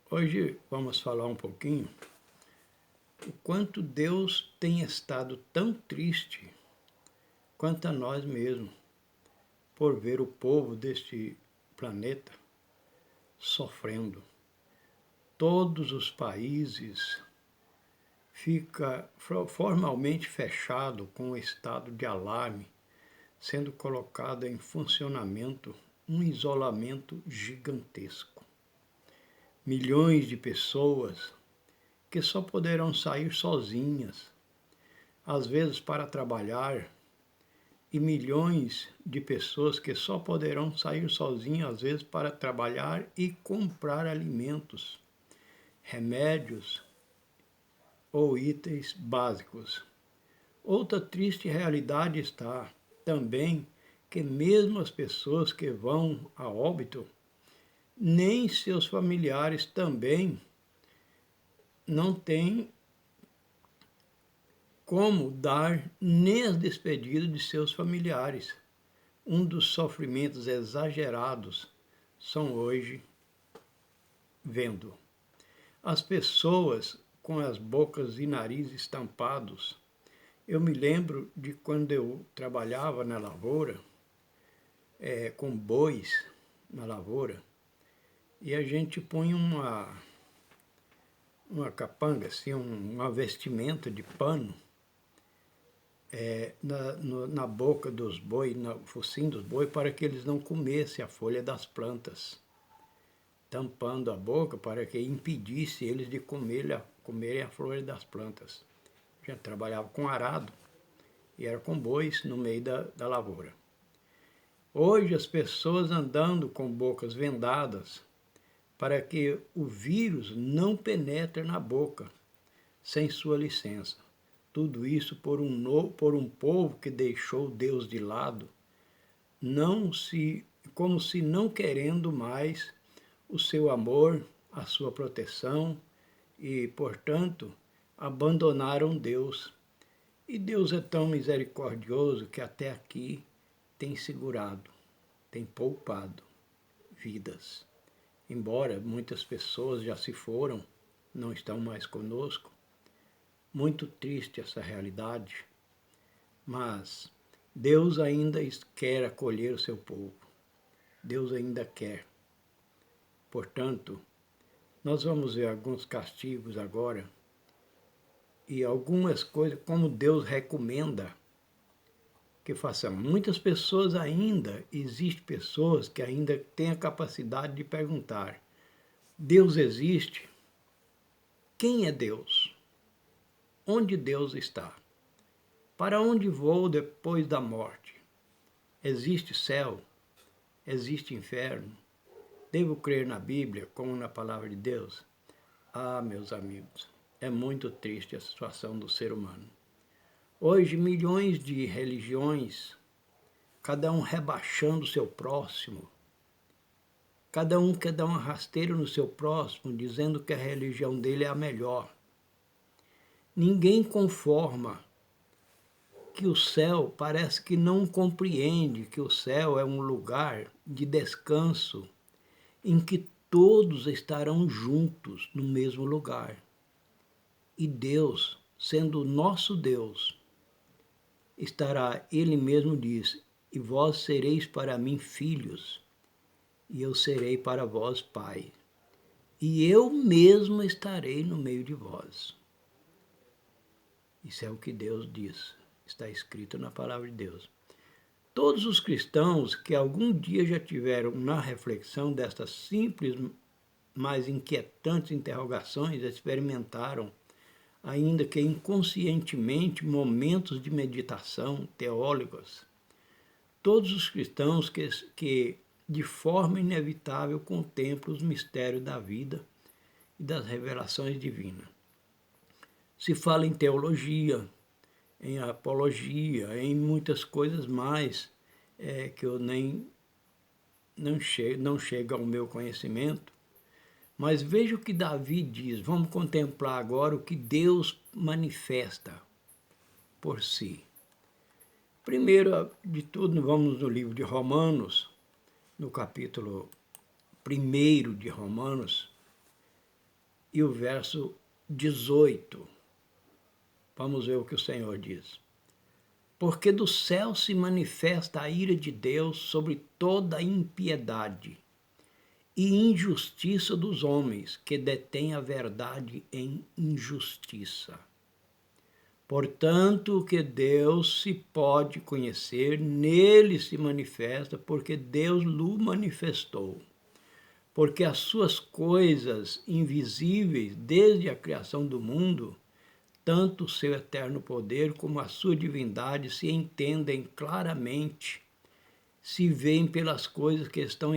Hoje vamos falar um pouquinho o quanto Deus tem estado tão triste quanto a nós mesmos por ver o povo deste planeta sofrendo. Todos os países ficam formalmente fechados com o estado de alarme, sendo colocado em funcionamento um isolamento gigantesco. Milhões de pessoas que só poderão sair sozinhas, às vezes para trabalhar, e milhões de pessoas que só poderão sair sozinhas, às vezes para trabalhar e comprar alimentos, remédios ou itens básicos. Outra triste realidade está também que mesmo as pessoas que vão a óbito, nem seus familiares também não têm como dar nem as despedidas de seus familiares. Um dos sofrimentos exagerados são hoje vendo as pessoas com as bocas e narizes tampados. Eu me lembro de quando eu trabalhava na lavoura, com bois na lavoura, e a gente punha uma capanga, assim, uma vestimenta de pano na boca dos bois, no focinho dos bois, para que eles não comessem a folha das plantas, tampando a boca para que impedisse eles de comerem a folha das plantas. A gente trabalhava com arado e era com bois no meio da lavoura. Hoje as pessoas andando com bocas vendadas para que o vírus não penetre na boca sem sua licença. Tudo isso por um povo que deixou Deus de lado, como se não querendo mais o seu amor, a sua proteção e, portanto, abandonaram Deus. E Deus é tão misericordioso que até aqui tem segurado, tem poupado vidas. Embora muitas pessoas já se foram, não estão mais conosco, muito triste essa realidade, mas Deus ainda quer acolher o seu povo. Deus ainda quer. Portanto, nós vamos ver alguns castigos agora e algumas coisas como Deus recomenda que façamos. Muitas pessoas ainda, existem pessoas que ainda têm a capacidade de perguntar: Deus existe? Quem é Deus? Onde Deus está? Para onde vou depois da morte? Existe céu? Existe inferno? Devo crer na Bíblia como na palavra de Deus? Ah, meus amigos, é muito triste a situação do ser humano. Hoje, milhões de religiões, cada um rebaixando o seu próximo, cada um quer dar uma rasteira no seu próximo, dizendo que a religião dele é a melhor. Ninguém conforma que o céu parece que não compreende que o céu é um lugar de descanso em que todos estarão juntos no mesmo lugar. E Deus, sendo o nosso Deus, estará, Ele mesmo diz, e vós sereis para mim filhos, e eu serei para vós pai. E eu mesmo estarei no meio de vós. Isso é o que Deus diz, está escrito na palavra de Deus. Todos os cristãos que algum dia já tiveram na reflexão destas simples, mas inquietantes interrogações, experimentaram, ainda que inconscientemente, momentos de meditação teólogos. Todos os cristãos que de forma inevitável contemplam os mistérios da vida e das revelações divinas. Se fala em teologia, em apologia, em muitas coisas mais que eu não chega ao meu conhecimento. Mas veja o que Davi diz. Vamos contemplar agora o que Deus manifesta por si. Primeiro de tudo, vamos no livro de Romanos, no capítulo 1 de Romanos, e o verso 18. Vamos ver o que o Senhor diz. Porque do céu se manifesta a ira de Deus sobre toda a impiedade e injustiça dos homens que detêm a verdade em injustiça. Portanto, o que Deus se pode conhecer, nele se manifesta, porque Deus lhe manifestou. Porque as suas coisas invisíveis, desde a criação do mundo, tanto o seu eterno poder como a sua divindade se entendem claramente, se veem pelas coisas que estão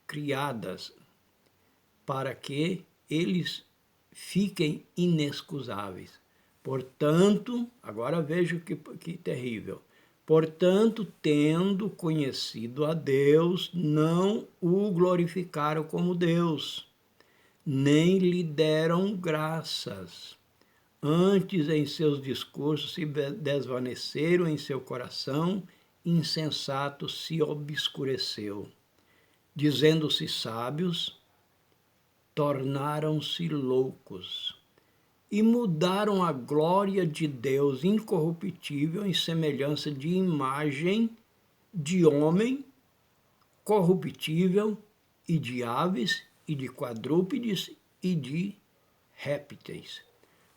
criadas, para que eles fiquem inexcusáveis. Portanto, agora veja que terrível. Portanto, tendo conhecido a Deus, não o glorificaram como Deus, nem lhe deram graças. Antes, em seus discursos, se desvaneceram em seu coração, insensato se obscureceu. Dizendo-se sábios, tornaram-se loucos e mudaram a glória de Deus incorruptível em semelhança de imagem de homem corruptível e de aves e de quadrúpedes e de répteis.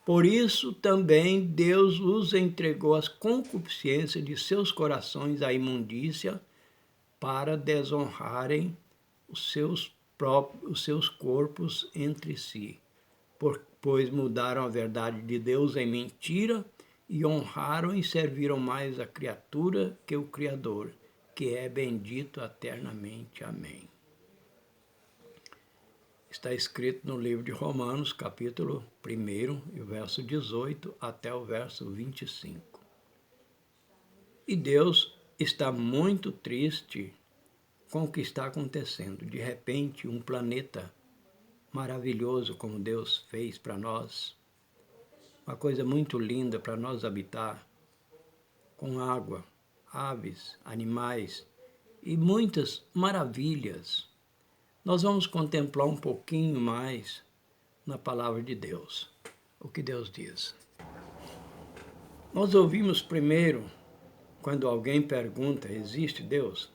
Por isso também Deus os entregou às concupiscências de seus corações à imundícia para desonrarem os seus corpos entre si, pois mudaram a verdade de Deus em mentira e honraram e serviram mais a criatura que o Criador, que é bendito eternamente. Amém. Está escrito no livro de Romanos, capítulo 1, e o verso 18 até o verso 25. E Deus está muito triste com o que está acontecendo. De repente, um planeta maravilhoso como Deus fez para nós, uma coisa muito linda para nós habitar, com água, aves, animais e muitas maravilhas. Nós vamos contemplar um pouquinho mais na palavra de Deus, o que Deus diz. Nós ouvimos primeiro, quando alguém pergunta, existe Deus?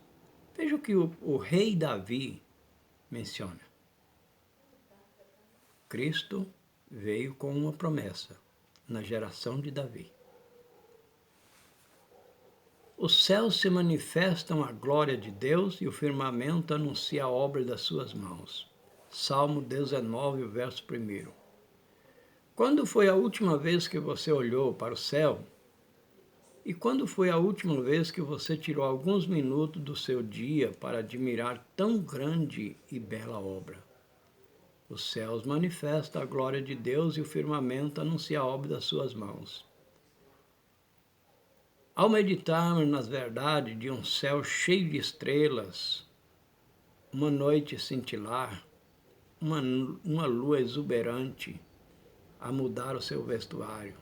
Veja o que o rei Davi menciona. Cristo veio com uma promessa na geração de Davi. Os céus se manifestam a glória de Deus e o firmamento anuncia a obra das suas mãos. Salmo 19, verso 1. Quando foi a última vez que você olhou para o céu? E quando foi a última vez que você tirou alguns minutos do seu dia para admirar tão grande e bela obra? Os céus manifestam a glória de Deus e o firmamento anuncia a obra das suas mãos. Ao meditarmos nas verdades de um céu cheio de estrelas, uma noite cintilar, uma lua exuberante a mudar o seu vestuário,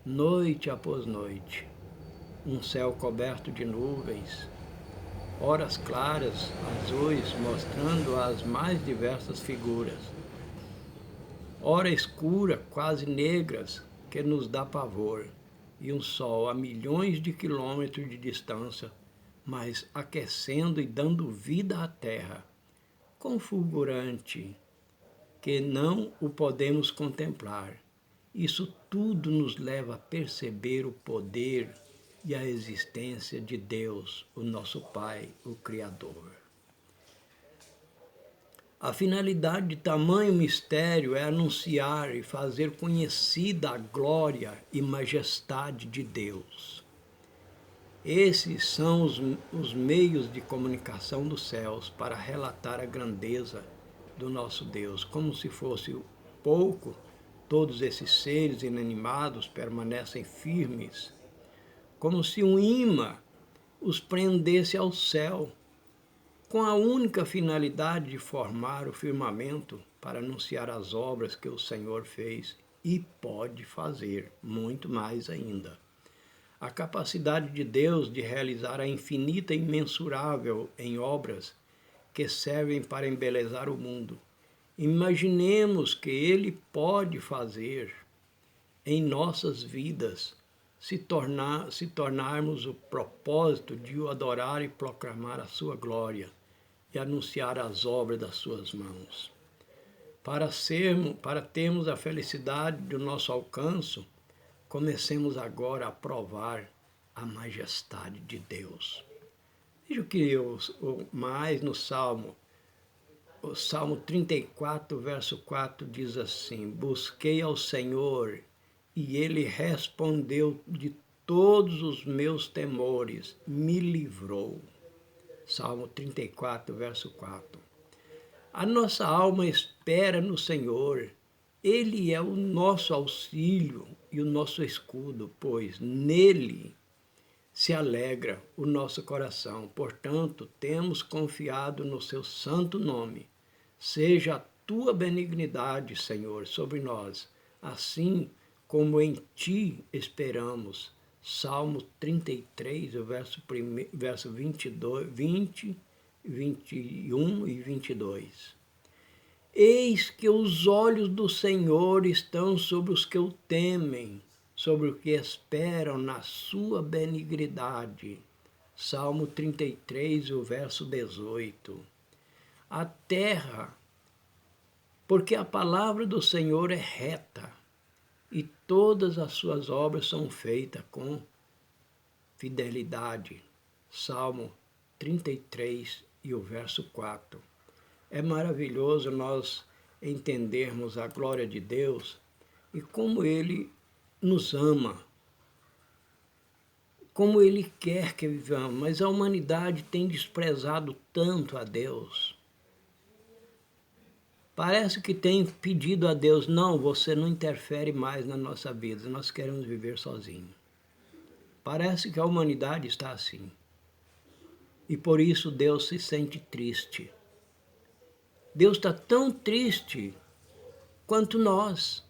noite após noite, um céu coberto de nuvens, horas claras, azuis, mostrando as mais diversas figuras, hora escura, quase negras, que nos dá pavor, e um sol a milhões de quilômetros de distância, mas aquecendo e dando vida à terra, com fulgurante, que não o podemos contemplar. Isso tudo nos leva a perceber o poder e a existência de Deus, o nosso Pai, o Criador. A finalidade de tamanho mistério é anunciar e fazer conhecida a glória e majestade de Deus. Esses são os meios de comunicação dos céus para relatar a grandeza do nosso Deus. Como se fosse pouco, todos esses seres inanimados permanecem firmes, como se um imã os prendesse ao céu, com a única finalidade de formar o firmamento para anunciar as obras que o Senhor fez e pode fazer, muito mais ainda. A capacidade de Deus de realizar a infinita e imensurável em obras que servem para embelezar o mundo Imaginemos que Ele pode fazer em nossas vidas se tornarmos o propósito de o adorar e proclamar a sua glória e anunciar as obras das suas mãos. Para termos a felicidade do nosso alcance, comecemos agora a provar a majestade de Deus. Veja o que mais no Salmo. O Salmo 34, verso 4 diz assim: busquei ao Senhor e Ele respondeu de todos os meus temores, me livrou. Salmo 34, verso 4. A nossa alma espera no Senhor. Ele é o nosso auxílio e o nosso escudo, pois nele se alegra o nosso coração. Portanto, temos confiado no seu santo nome. Seja a tua benignidade, Senhor, sobre nós, assim como em ti esperamos. Salmo 33, o verso 22, 20, 21 e 22. Eis que os olhos do Senhor estão sobre os que o temem, sobre os que esperam na sua benignidade. Salmo 33, o verso 18. A terra, porque a palavra do Senhor é reta, e todas as suas obras são feitas com fidelidade. Salmo 33 e o verso 4. É maravilhoso nós entendermos a glória de Deus e como Ele nos ama, como Ele quer que vivamos, mas a humanidade tem desprezado tanto a Deus. Parece que tem pedido a Deus, não, você não interfere mais na nossa vida, nós queremos viver sozinhos. Parece que a humanidade está assim. E por isso Deus se sente triste. Deus está tão triste quanto nós.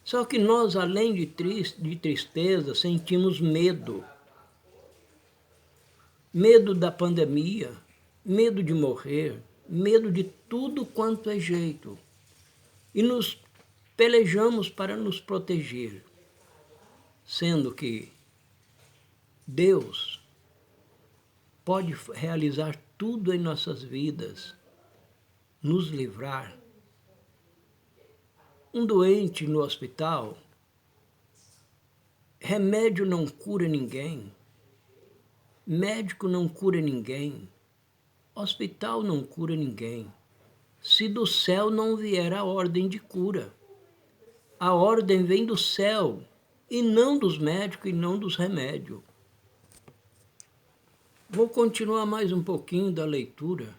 Só que nós, além de tristeza, sentimos medo. Medo da pandemia, medo de morrer, medo de tudo quanto é jeito. E nos pelejamos para nos proteger, sendo que Deus pode realizar tudo em nossas vidas, nos livrar. Um doente no hospital, remédio não cura ninguém, médico não cura ninguém, hospital não cura ninguém, se do céu não vier a ordem de cura. A ordem vem do céu, e não dos médicos e não dos remédios. Vou continuar mais um pouquinho da leitura.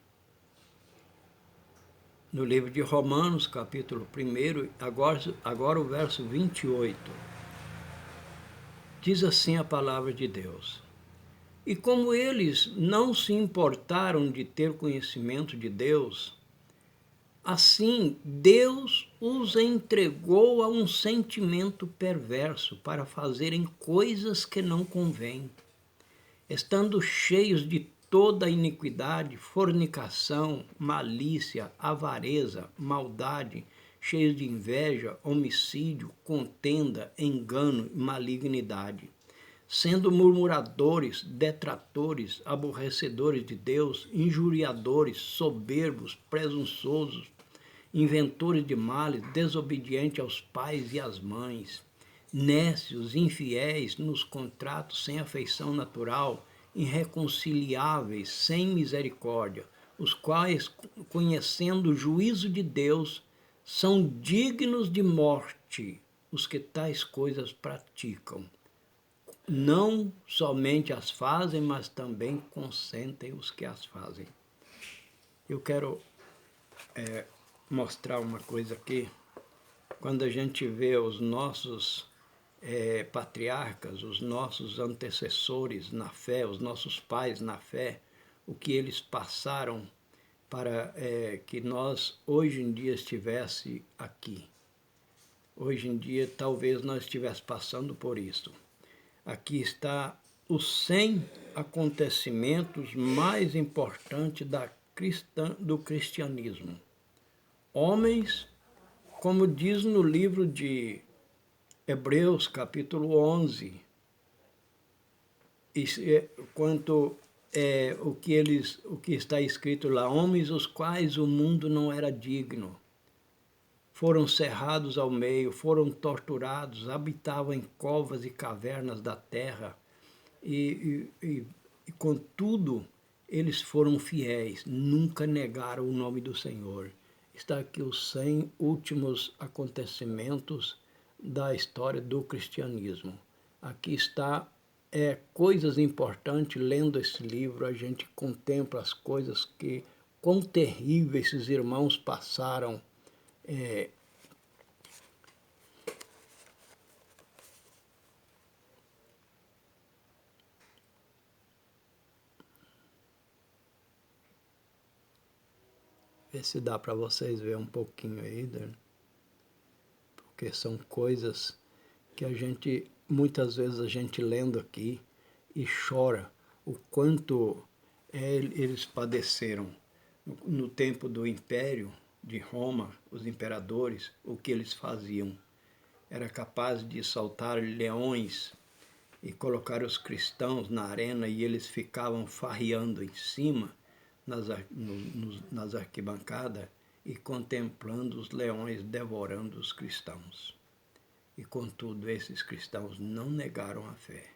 No livro de Romanos, capítulo 1, agora o verso 28. Diz assim a palavra de Deus: e como eles não se importaram de ter conhecimento de Deus, assim Deus os entregou a um sentimento perverso para fazerem coisas que não convêm, estando cheios de toda iniquidade, fornicação, malícia, avareza, maldade, cheios de inveja, homicídio, contenda, engano e malignidade, sendo murmuradores, detratores, aborrecedores de Deus, injuriadores, soberbos, presunçosos, inventores de males, desobedientes aos pais e às mães, nécios, infiéis nos contratos, sem afeição natural, irreconciliáveis, sem misericórdia, os quais, conhecendo o juízo de Deus, são dignos de morte os que tais coisas praticam. Não somente as fazem, mas também consentem os que as fazem. Eu quero mostrar uma coisa aqui. Quando a gente vê os nossos patriarcas, os nossos antecessores na fé, os nossos pais na fé, o que eles passaram para que nós hoje em dia estivesse aqui. Hoje em dia talvez nós estivéssemos passando por isso. Aqui está os 100 acontecimentos mais importantes do cristianismo. Homens, como diz no livro de Hebreus, capítulo 11, quanto o que está escrito lá, homens os quais o mundo não era digno, foram cerrados ao meio, foram torturados, habitavam em covas e cavernas da terra, e contudo eles foram fiéis, nunca negaram o nome do Senhor. Está aqui os 100 últimos acontecimentos da história do cristianismo. Aqui está coisas importantes. Lendo esse livro, a gente contempla as coisas que, quão terríveis esses irmãos passaram. Ver se dá para vocês ver um pouquinho aí, porque são coisas que a gente, muitas vezes a gente lendo aqui e chora o quanto eles padeceram. No tempo do Império de Roma, os imperadores, o que eles faziam? Era capaz de soltar leões e colocar os cristãos na arena e eles ficavam farreando em cima nas arquibancadas e contemplando os leões devorando os cristãos. E contudo, esses cristãos não negaram a fé.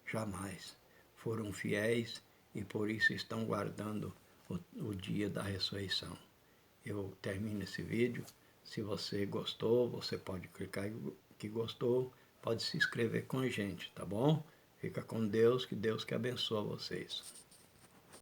Jamais. Foram fiéis e por isso estão guardando o dia da ressurreição. Eu termino esse vídeo. Se você gostou, você pode clicar que gostou, pode se inscrever com a gente, tá bom? Fica com Deus, que Deus que abençoe vocês.